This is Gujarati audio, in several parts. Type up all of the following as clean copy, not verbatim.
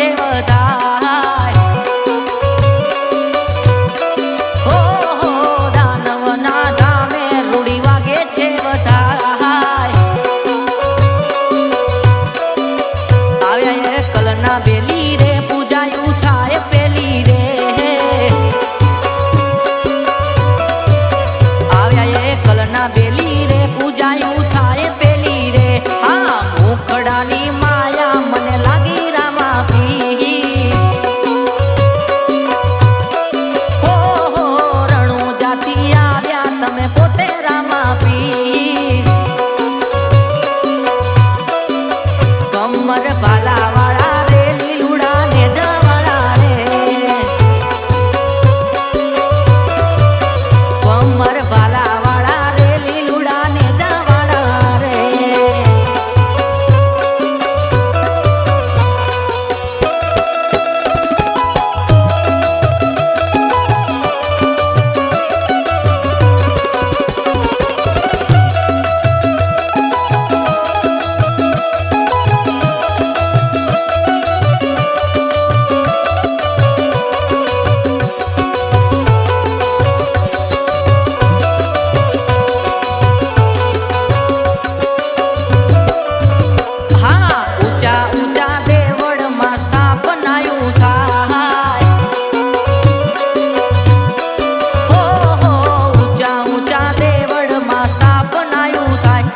છે વધાય હો દાનવના ધામે રૂડી વાગે છે વધાય આવ્યા કલના બેલી રે પૂજાયું થાય પેલી રે આવ્યા કલના બેલી રે પૂજાયું થાય પેલી રે હા મુખડાની માયા મને લાગી રામા પી હો રણુજાથી આવ્યા તમે પોતે રામા પી કમર ભાલાવાળા રે લીલુડા ને જવાળા રે કમર ભાલાવાળા રે લીલુડા ને જવાળા રે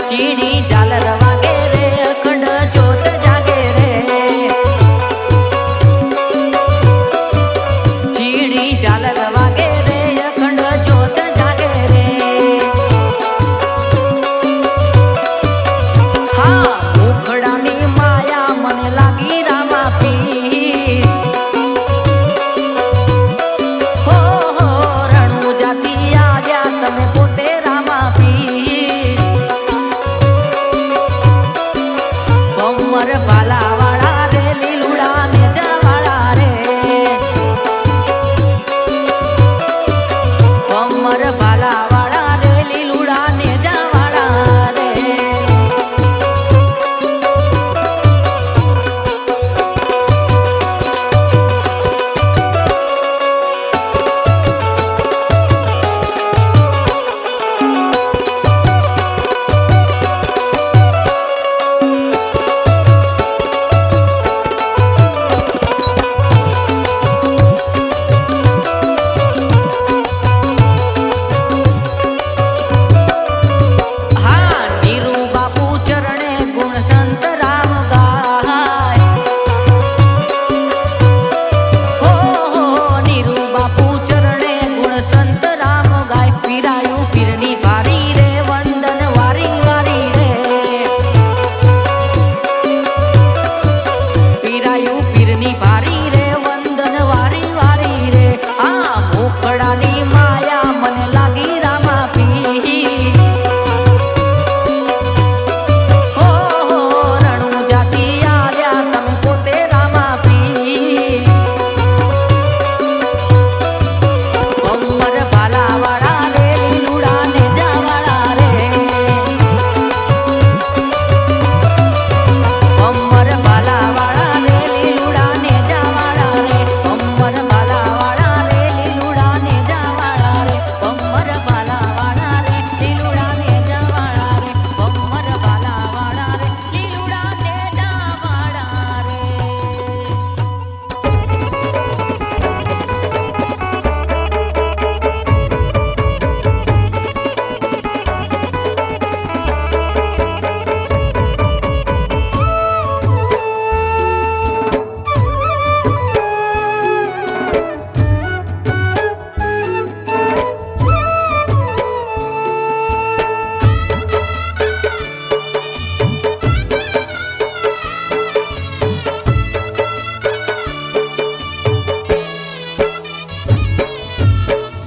ચીડી ઝાલર વાગે રે અખંડ જ્યોત જાગે રે ચીડી ઝાલર વાગે રે અખંડ જ્યોત જાગે રે હા મુખડાની માયા મને લાગી રામા પી હો રણુજાથી આવ્યા તમે પોતે રામા પી કમર ભાલાવાળા રે લીલુડા ને જવાળા રે કમર ભાલાવાળા રે લીલુડા ને જવાળા રે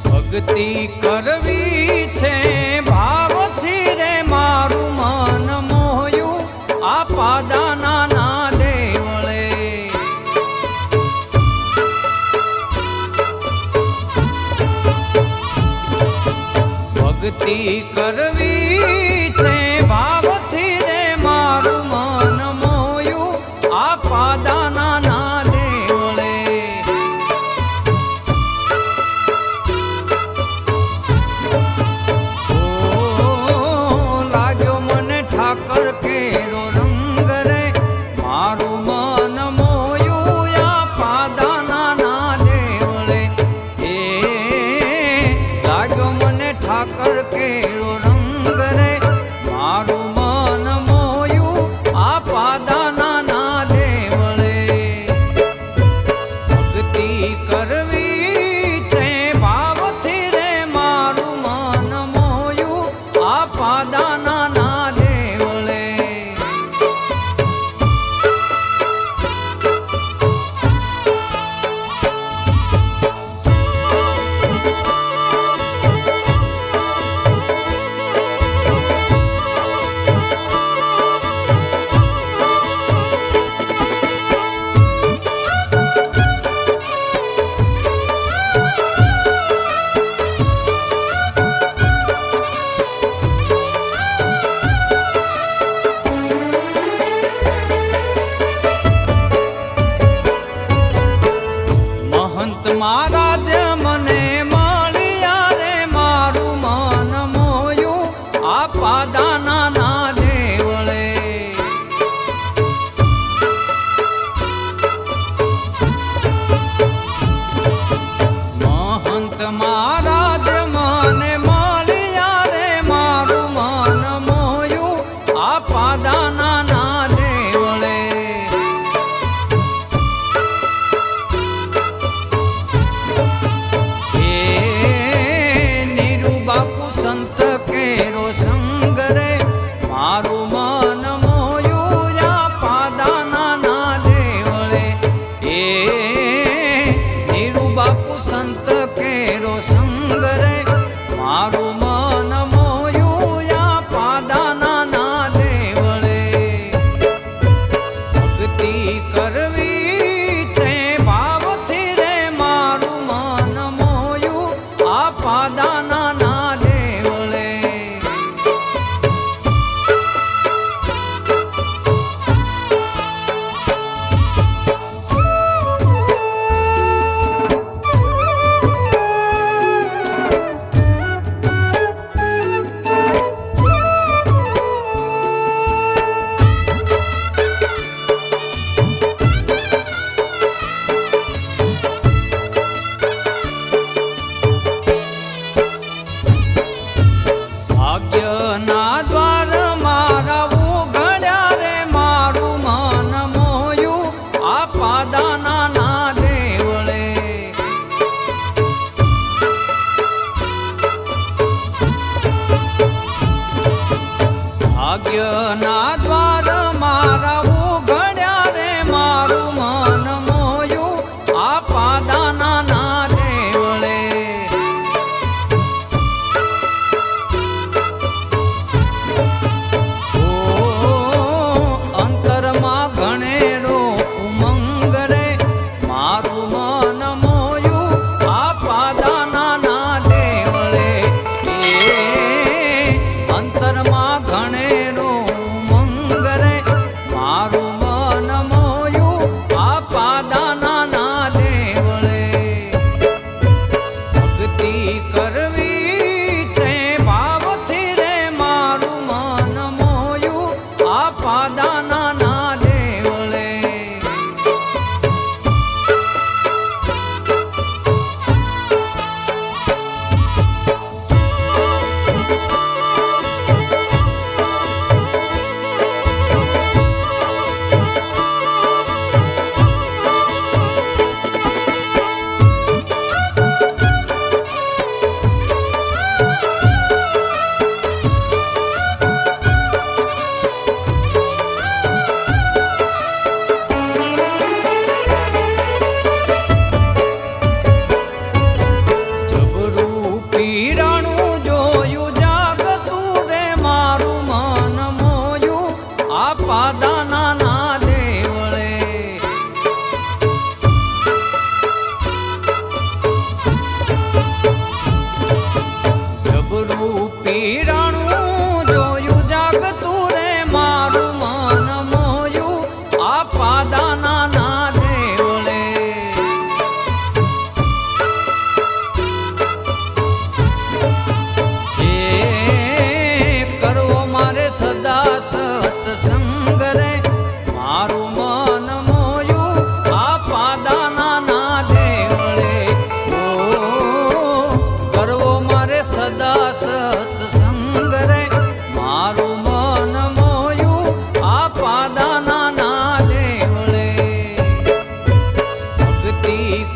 ભક્તિ કરવી છે ભાવથી રે મારું મન મોહ્યું આ પાદાના ના દેવળે ભક્તિ કરવી છે ભાવથી રે મારું મન મોહ્યું આ પાદાના ના દેવળે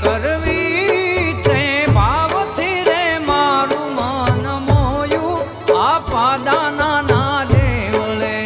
કરવી છે ભાવથી રે મારું મન મોયું આ પાદાના ના દેવળે.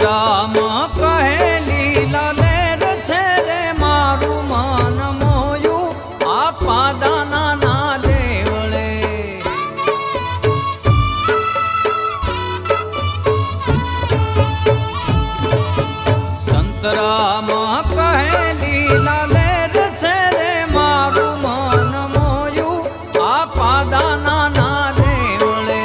રામ કહે લીલા લેર છે રે મારું મન મોયું આ પાદાના ના દેવળે. સંતરામ કહે લીલા લેર છે રે મારું મન મોયું આ પાદાના ના દેવળે.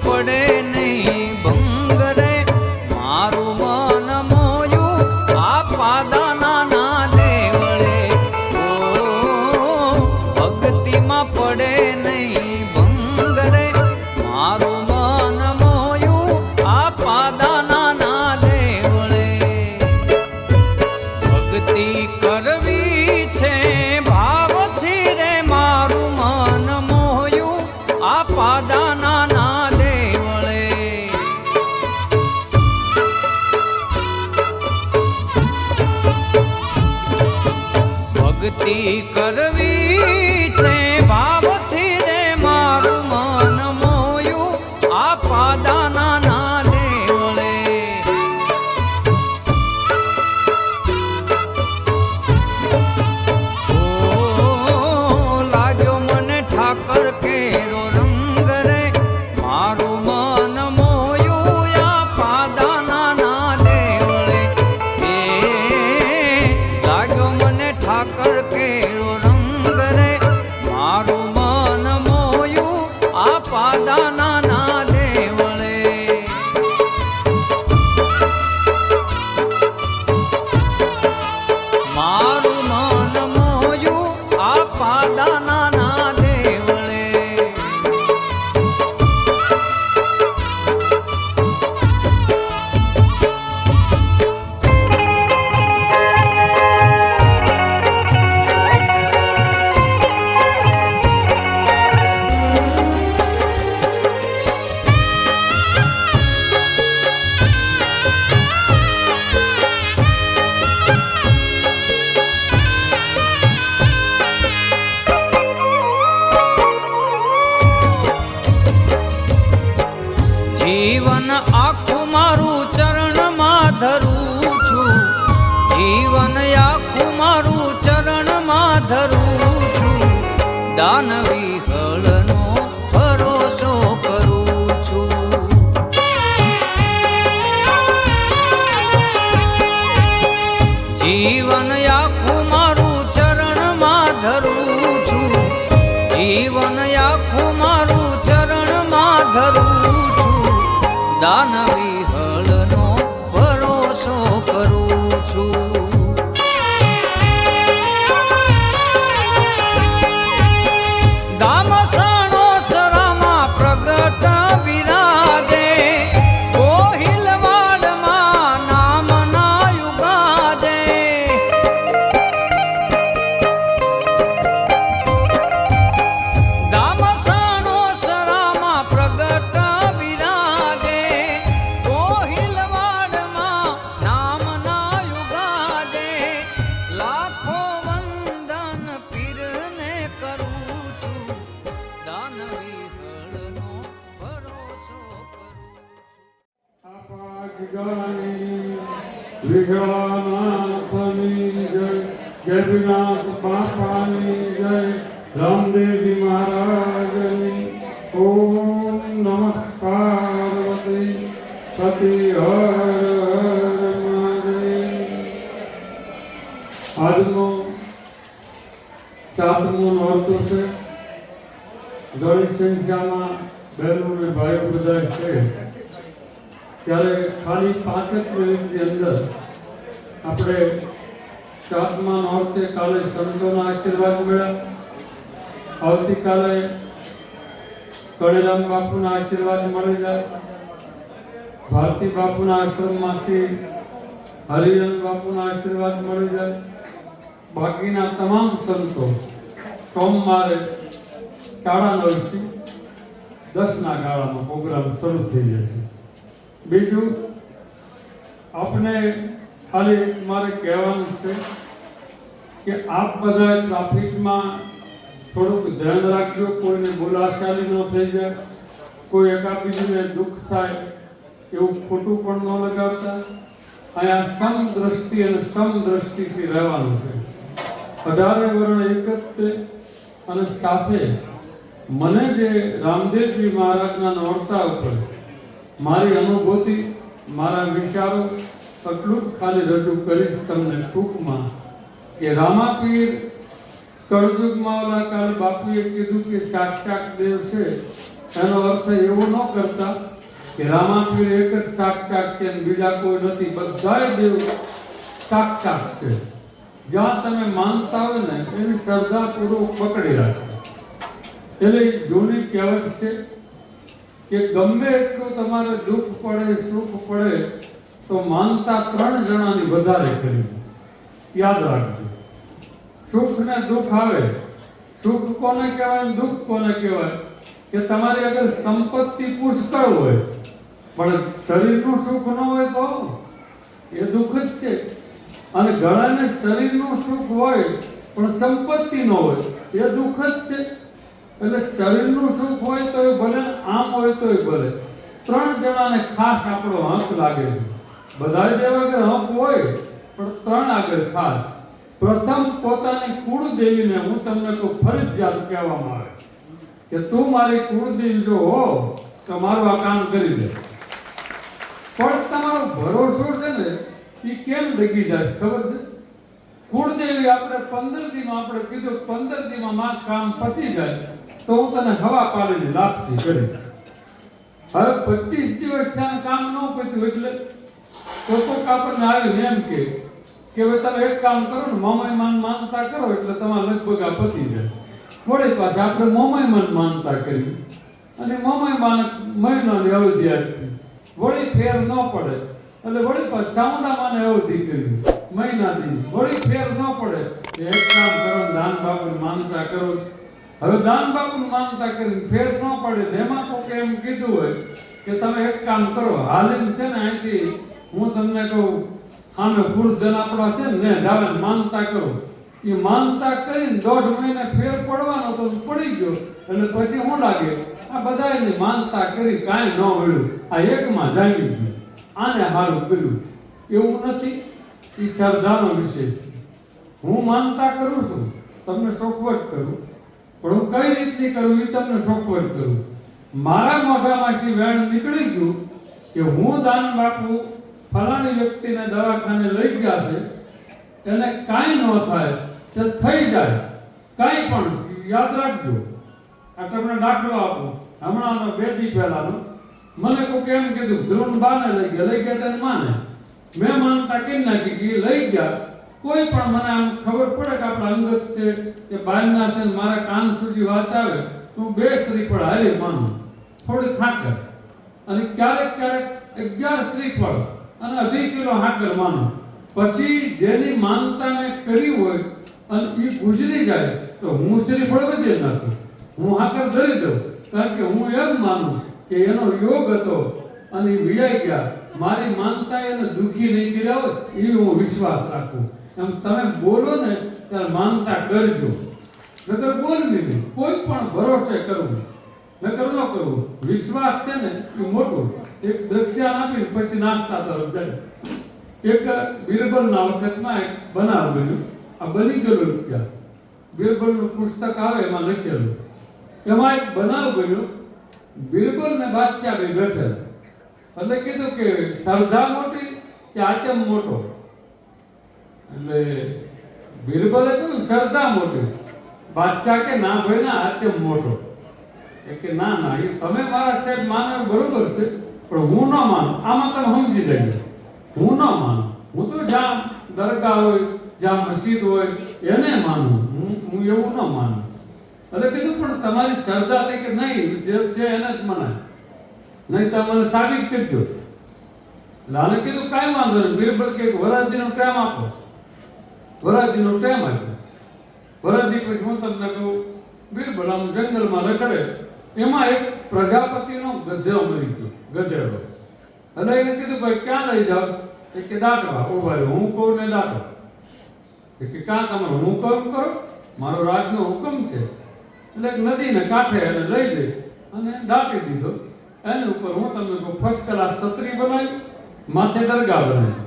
પડે નહીં ભંગ રે મારું મન મોયું આ પાદાના ના દેવળે. ઓ ભક્તિમાં પડે નહીં ભંગ રે મારું મન મોયું આ પાદાના ના દેવળે. ભક્તિ કરવી છે ભાવથી રે મારું મન મોયું આ પાદાના ના ભક્તિ કરવી છે ભાવથી રે મારું મન મોયું આ પાદાના ના દેવળે. ઓ લાગ્યો મને ઠાકર કેરો રંગ રે મારું મન મોયું આ પાદાના ના દેવળે. લાગ્યો મને ઠાકર કેરો રંગ રે મારું મન મોયું આ પાદાના ના દેવળે. મારું મન મોયું આ પાદાના ના દેવળે. જીવન આખું મારું ચરણમાં ધરું છું. જીવન આખું મારું ચરણમાં ધરું છું. દાનવી હળનો ભરોસો કરું છું. જીવન આખું મારું ચરણમાં ધરું છું. જીવન આખું મારું ચરણમાં ધરું છું. દાનવી હળનો ભરોસો કરું છું. ગામ સાણો સરામાં પ્રગટ વિરાજે ગોહિલવાડમાં નામ ના યુગાજે. ગામ સાણો સરામાં પ્રગટ વિરાજે ગોહિલવાડમાં નામ ના યુગાજે. લાખો વંદન પીરને કરું છું. દાનવી હળનો ભરોસો કરું છું. વિઘ્નાથની જય, ગેરનાથ બાપાની જય, રામદેવજી મહારાજની. ઓમ નમઃ પાર્વતી પતિ હર મહાદેવ. આજનો 7મો નોરતો છે. ઘણી સંખ્યામાં બહેનો ને ભાઈઓ બધા છે. ત્યારે ખાલી 5 જ મિનિટની અંદર આપણે સાતમા નોરતે કાલે સંતોના આશીર્વાદ મળ્યા, આવતીકાલે કળીરામ બાપુના આશીર્વાદ મળી જાય, ભારતી બાપુના આશ્રમમાંથી હરિજન બાપુના આશીર્વાદ મળી જાય. બાકીના તમામ સંતો સોમવારે 9:30 થી 10ના ગાળામાં પ્રોગ્રામ શરૂ થઈ જશે. બીજું આપને ખાલી મારે કહેવાનું છે કે આપ બધા ટ્રાફિકમાં થોડુંક ધ્યાન રાખજો, કોઈને બોલાશાલી ન થઈ જાય, કોઈ એકાબીજીને દુઃખ થાય એવું ખોટું પણ ન લગાવતા. અહીંયા સમદ્રષ્ટિ અને સમદ્રષ્ટિથી રહેવાનું છે. 18 વર્ણ એક જ છે અને સાથે મને જે રામદેવજી મહારાજના નોરતા ઉપર મારી અનુભૂતિ, મારા વિચારો એટલું જ ખાલી રજૂ કરીશ તમને ટૂંકમાં કે રામાપીર કળયુગમાં ઓલા કાલે બાપુએ કીધું કે સાક્ષાત દેવ છે, એનો અર્થ એવો ન કરતા કે રામાપીર એક જ સાક્ષાત છે અને બીજા કોઈ નથી. બધાય દેવ સાક્ષાત છે. જ્યાં તમે માનતા હોય ને એની શ્રદ્ધાપૂર્વક પકડી રાખો. એટલે જૂની કહેવત છે કે ગમે એટલું તમારે દુઃખ પડે, સુખ પડે, તો માનતા 3 જણાની વધારે કરી. યાદ રાખજો. સુખ ને દુઃખ આવે, સુખ કોને કહેવાય, દુઃખ કોને કહેવાય કે તમારી અગર સંપત્તિ પુષ્કળ હોય પણ શરીરનું સુખ ન હોય તો એ દુઃખ જ છે. અને ઘણાને શરીરનું સુખ હોય પણ સંપત્તિ ન હોય એ દુઃખ જ છે. એટલે શરીરનું સુખ હોય તો એ ભલે, આમ હોય તો એ ભલે. 3 જણાને ખાસ આપણો હક લાગે છે. બધા દેવા આગળ હક હોય પણ 3 આગળ ખાસ. પ્રથમ પોતાની કુળદેવીને હું તમને તો ફરજિયાત કહેવામાં આવે કે તું મારી કુળદેવી જો હો તો મારું આ કામ કરી દે. પણ તમારો ભરોસો છે ને એ કેમ ડગી જાય ખબર છે? કુળદેવી આપણે 15 દીમાં આપણે કીધું 15 દીમાં માં કામ પતી જાય તો હું તને હવા પાડીને લાપસી કરી. હવે 25 દિવસ ત્યાં કામ ન પત્યું એટલે તો આપણને આવ્યું એમ કે હવે તમે એક કામ કરો ને, મોમાયમાન માનતા કરો એટલે તમારે લગભગ આ પતી જાય. વળી પાછા આપણે મોમાયમાન માનતા કરી અને મોમાયમાન મહિનાની અવધિ આપી, વળી ફેર ન પડે એટલે વળી પાછા ચામુંડામાને અવધિ કરી મહિનાની, વળી ફેર ન પડે એક કામ કરો, દાન બાપુની માનતા કરો. હવે દાન બાપુની માનતા કરીને ફેર ન પડે એમાં તો એમ કીધું હોય કે તમે એક કામ કરો, હાલીને છે ને અહીંથી હું તમને કહું આમે પુરુષજન આપણા છે ને જાવે માનતા કરો. એ માનતા કરીને 1.5 મહિને ફેર પડવાનો તો પડી ગયો એટલે પછી શું લાગે આ બધાની માનતા કરી કાંઈ ન મળ્યું, આ એકમાં જામી ગયું, આને સારું કર્યું. એવું નથી. એ શ્રદ્ધાનો વિષય છે. હું માનતા કરું છું, તમને શોખવટ કરું, પણ હું કઈ રીતની કરું એ તમને શોખવટ કરું. મારા મોઢામાંથી વેણ નીકળી ગયું કે હું દાન બાપુ ફલાણી વ્યક્તિને દવાખાને લઈ ગયા છે, એને કાંઈ ન થાય તે થઈ જાય, કાંઈ પણ યાદ રાખજો. આ તમને દાખલો આપું. હમણાંનો 2 દી પહેલાનો મને કોઈ કેમ કીધું ધ્રુવ બાને લઈ ગયા તેને માને. મેં માનતા કરી નાખી કે લઈ ગયા. કોઈ પણ મને આમ ખબર પડે કે આપણા અંગત છે કે બહારના છે, મારા કાન સુધી વાત આવે તો હું 2 શ્રીફળ હારી માનું, થોડી ખાકર અને ક્યારેક 11 શ્રીફળ અને 2.5 કિલો હાકર માનું. પછી જેની માનતા મેં કરી હોય અને એ ગુજરી જાય તો હું શ્રીફળ વધી નાખું, હું હાકર ધરી દઉં, કારણ કે હું એમ માનું કે એનો યોગ હતો અને એ વિયાઈ ગયા. મારી માનતા એને દુઃખી નહીં કર્યા હોય એ હું વિશ્વાસ રાખું. એમ તમે બોલો ને ત્યારે માનતા કરજો, નકર બોલવી નહીં. કોઈ પણ ભરોસે કરવું, નકર ન કરવું. વિશ્વાસ છે ને એ મોટું. એક દ્રક્ષ્યાન આપીને પછી નાસ્તા તરફ જાય. એક બિરબલના વખતમાં એક બનાવ બન્યું. આ બની ગયેલું ક્યાં બિરબલનું પુસ્તક આવે એમાં લખેલું. એમાં એક બનાવ બન્યો. બિરબલ ને બાદશાહ બે બેઠેલા. એટલે કીધું કે શ્રદ્ધા મોટી કે આચમ મોટો? એટલે બિરબલે કહ્યું શ્રદ્ધા મોટી. બાદશાહ કે ના ભાઈ ના આચમ મોટો. એ કે ના એ તમે મારા સાહેબ માનો બરોબર છે, પણ હું ન માનું. આમાં તમે સમજી જાય, હું ન માનું. હું તો જ્યાં દરગાહ હોય, જ્યાં મસ્જિદ હોય એને માનું. હું એવું ન માનું. એટલે કીધું પણ તમારી શ્રદ્ધા થઈ કે નહીં, જે છે એને જ મનાય, નહીં તમે મને સાબિત કરજો. લાલે કીધું કાંઈ વાંધો નહીં. બિરબલ કે વરાજીનો ટાઈમ આપો. વરાજીનો ટાઈમ આપ્યો. વરાજી પછી હું તમને કહું, બિરબલ આમ જંગલમાં રખડે, એમાં એક પ્રજાપતિનો ગધેડો મરી ગયો, ગધેડો. એટલે એને કીધું ભાઈ ક્યાં લઈ જાઓ? કે દાટવા. ઉભા રહ્યો, હું કહું ને દાટો. કે ક્યાં તમારો હુકમ કરો, મારો રાજનો હુકમ છે. એટલે એક નદીને કાંઠે એને લઈ જઈ અને દાટી દીધો. એની ઉપર હું તમને કહું ફર્સ્ટ ક્લાસ છત્રી બનાવી, માથે દરગાહ બનાવી.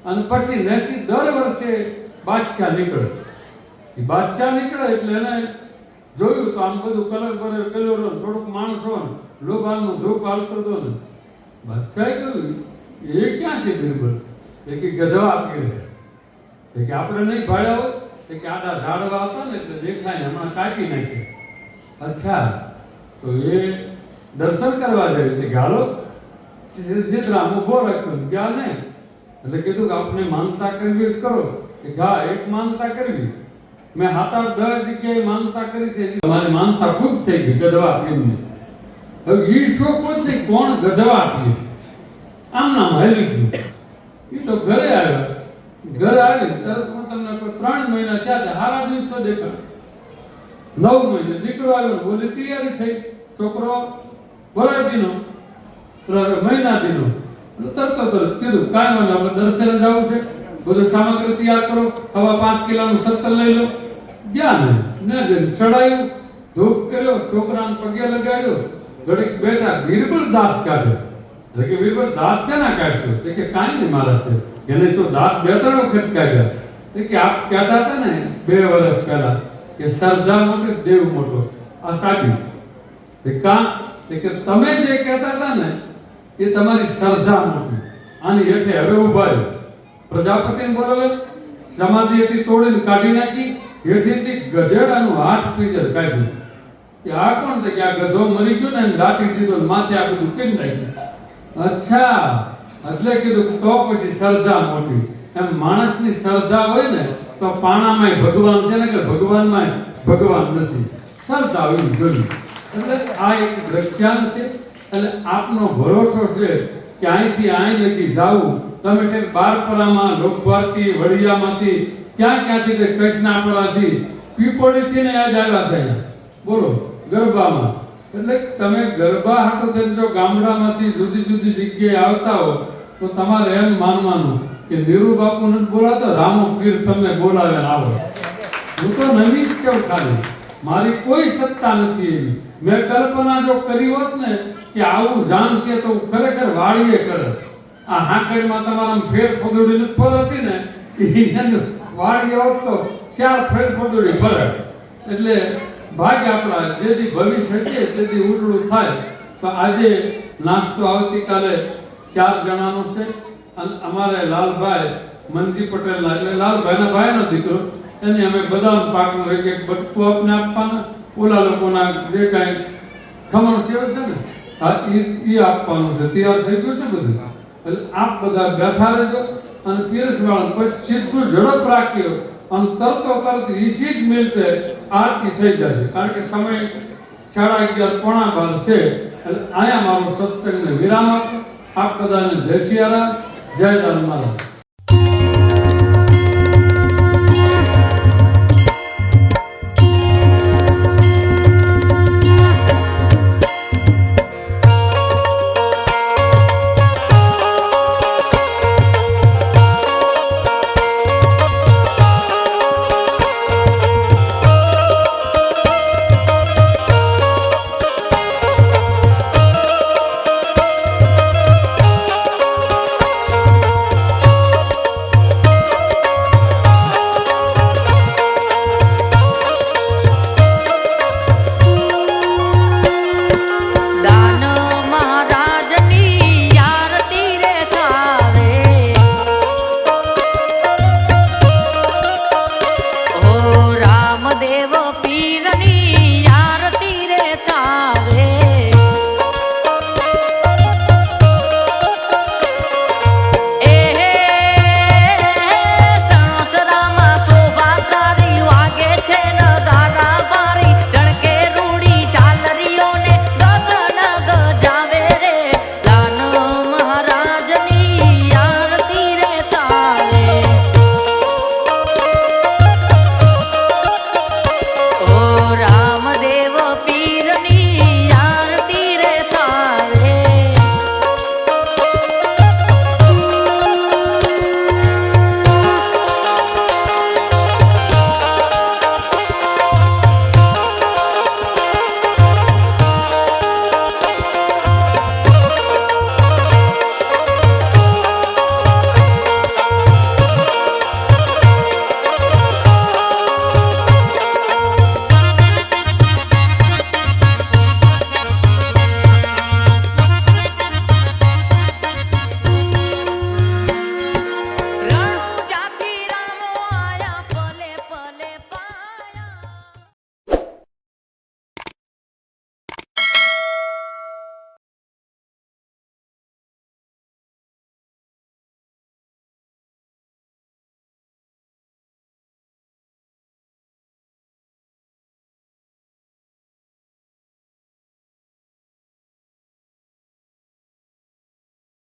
અને પછી ત્યાંથી દર વર્ષે બાદશાહ નીકળે. એ બાદશાહ નીકળે એટલે એને જોયું તો આમ બધું કલર બલર કલર થોડુંક માણસો ને લોભાનું ધૂપ હાલતો હતો ને. બાદશાહે કહ્યું એ ક્યાં છે બિરબલ? એ કે ગધવા આપી રહે. કે આપણે નહીં ભાડ્યા હોય? કે આડા ઝાડવા હતા ને એટલે દેખાય હમણાં કાપી નાખે. અચ્છા, તો એ દર્શન કરવા જાય કે હાલો. સીધરામ ઉભો રાખ્યો ગયા ને. એટલે કીધું કે આપણે માનતા કરવી કરો. કે ગા એક માનતા કરવી, મેં 7-8-10 જગ્યાએ માનતા કરી છે, તમારી માનતા ખૂબ થઈ ગઈ ગધવા આપીને. હવે ઈ શોખ જ નહીં, કોણ ગધવા આપીએ? આમ નામ હાલી ગયું. એ તો ઘરે આવ્યો. ઘરે આવી તરત હું તમને 3 મહિના થયા હતા, સારા દિવસો દેખાય. 9 મહિને દીકરો આવ્યો, બોલી તૈયારી થઈ. છોકરો વરાજીનો મહિના દીનો. તરત કીધું કાંઈ વાંધો, આપણે દર્શને જવું છે, બધું સામગ્રી તૈયાર કરો, 5.5 કિલોનું સત્તર લઈ લો. ગયા ને ચડાયું, ધૂપ કર્યો, છોકરાને પગે લગાડ્યો, ઘડીક બેઠા. બિરબલ દાંત કાઢ્યો. એટલે કે બિરબલ દાંત છે ના કાઢશો? કે કાંઈ નહીં મારા છે. એને તો દાંત 2-3 વખત કાઢ્યા. કે આપ કહેતા હતા ને 2 વર્ષ પહેલા કે શ્રદ્ધા મોટી દેવ મોટો, આ સાબિત. કે તમે જે કહેતા હતા ને એ તમારી શ્રદ્ધા મોટી. આની હેઠે હવે ઉભા રહ્યો. પ્રજાપતિને બોલાવે, સમાધિ હેઠી તોડીને કાઢી નાખી. હેઠીથી ગધેડાનું હાથ પીજર કાઢ્યું. કે આ કોણ? કે આ ગધો મરી ગયો ને દાટી દીધો, માથે આ બધું કરી નાખ્યું. અચ્છા, એટલે કીધું તો પછી શ્રદ્ધા મોટી. એમ માણસની શ્રદ્ધા હોય ને તો પાણામાં ભગવાન છે ને, કે ભગવાનમાં ભગવાન નથી. શ્રદ્ધા હોવી જોઈએ. એટલે આ એક દ્રશ્યાંત છે. એટલે આપનો ભરોસો છે કે અહીંથી અહીં લગી જાવું. તમે ઠેર બારપરામાં, લોકભારતી, વડિયામાંથી, ક્યાંથી તે કચ્છનાપરાથી, પીપળીથી ને આજ આવ્યા છે. બોલો, ગરબામાં. એટલે તમે ગરબા હાટો થઈને જો ગામડામાંથી જુદી જુદી જગ્યાએ આવતા હો તો તમારે એમ માનવાનું કે નીરુ બાપુને બોલાતો, રામો પીર તમને બોલાવે આવો. હું તો નવી જ કહું, ખાલી મારી કોઈ સત્તા નથી એવી. મેં કલ્પના જો કરી હોત ને કે આવું જાણ છે તો ખરેખર વાળીએ કરે. આ હાંકડમાં તમારા ફેર ફદોડી ફર હતી ને, વાળીએ હોત તો 4 ફેર ફદોડી ફરે. એટલે ભાગ્ય આપણા જેથી ભવિષ્ય છે તેથી ઉજળું થાય. તો આજે નાસ્તો આવતીકાલે 4 જણાનો છે. અને અમારે લાલભાઈ મનજી પટેલના, એટલે લાલભાઈના ભાઈનો દીકરો, એને અમે બદામ પાકનું એક બટકું આપને આપવાના. ઓલા લોકોના જે કાંઈ ખમણ સેવ છે ને, હા એ આપવાનું છે. તૈયાર થઈ ગયું છે બધું. એટલે આપ બધા બેઠા રહેજો અને પીરસવાળા. પછી સીધું ઝડપ રાખ્યો અને તરત ઈસી જ મિનિટે આરતી થઈ જશે. કારણ કે સમય 11:30-11:15 છે. એટલે અહીંયા મારો સત્સંગને વિરામ આપો. આપ બધાને જય સિયારામ, જય ધર્મ.